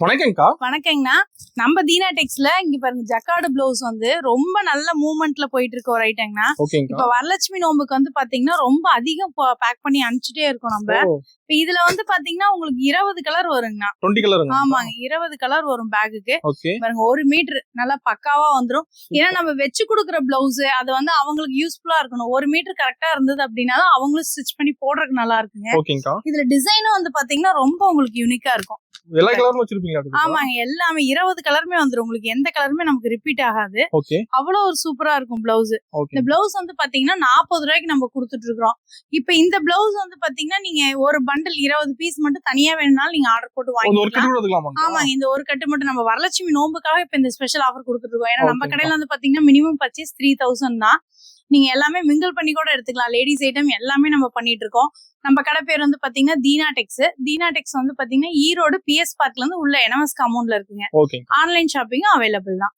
வணக்கம்க்கா. வணக்கங்கண்ணா. நம்ம தீனா டெக்ஸ்ல இங்க பாருங்க ஜக்கார்டு பிளவுஸ் வந்து ரொம்ப நல்ல மூவ்மெண்ட்ல போயிட்டு இருக்க ஒரு ஐட்டங்கண்ணா. இப்ப வரலட்சுமி நோம்புக்கு வந்து பாத்தீங்கன்னா ரொம்ப அதிகம் பேக் பண்ணி அனுப்பிச்சுட்டே இருக்கோம் நம்ம. இப்ப இதுல வந்து பாத்தீங்கன்னா உங்களுக்கு 20 கலர் வருங்கண்ணா. 20 கலர்? ஆமாங்க, 20 கலர் வரும் பேக்குக்கு. பாருங்க 1 மீட்டர் நல்லா பக்காவா வந்துரும். ஏன்னா நம்ம வச்சு கொடுக்குற பிளவுஸ் அது வந்து அவங்களுக்கு யூஸ்ஃபுல்லா இருக்கணும். 1 மீட்டர் கரெக்டா இருந்தது அப்படின்னா அவங்களும் ஸ்டிச் பண்ணி போடுறதுக்கு நல்லா இருக்குங்க. இதுல டிசைனும் வந்து பாத்தீங்கன்னா ரொம்ப உங்களுக்கு யூனிக்கா இருக்கும். எல்லா கலரும் வச்சிருப்பீங்க? ஆமாங்க, எல்லாமே 20 கலருமே வந்துரும். உங்களுக்கு எந்த கலருமே நமக்கு ரிப்பீட் ஆகாது. அவ்வளவு ஒரு சூப்பரா இருக்கும் பிளவுஸ். இந்த பிளவுஸ் வந்து பாத்தீங்கன்னா 40 ரூபாய்க்கு நம்ம கொடுத்துட்டு இருக்கோம். இப்ப இந்த பிளவுஸ் வந்து பாத்தீங்கன்னா நீங்க ஒரு பண்டில் 20 பீஸ் மட்டும் தனியா வேணும்னாலும் நீங்க ஆர்டர் போட்டு வாங்கிக்கலாம். ஆமாங்க, இந்த ஒரு கட்டு மட்டும் நம்ம வரலட்சுமி நோம்புக்காக இப்ப இந்த ஸ்பெஷல் ஆஃபர் கொடுத்துட்டு இருக்கோம். ஏன்னா நம்ம கடையில வந்து பாத்தீங்கன்னா மினிமம் பர்ச்சேஸ் 3000 தான். நீங்க எல்லாமே மிங்கிள் பண்ணி கூட எடுத்துக்கலாம். லேடிஸ் ஐட்டம் எல்லாமே நம்ம பண்ணிட்டு இருக்கோம். நம்ம கடை பேர் வந்து பாத்தீங்கன்னா தீனா டெக்ஸ். தீனா டெக்ஸ் வந்து பாத்தீங்கன்னா ஈரோடு PS பார்க்ல இருந்து உள்ள NMS காம்பவுண்ட்ல இருக்குங்க. ஆன்லைன் ஷாப்பிங்கும் அவைலபிள் தான்.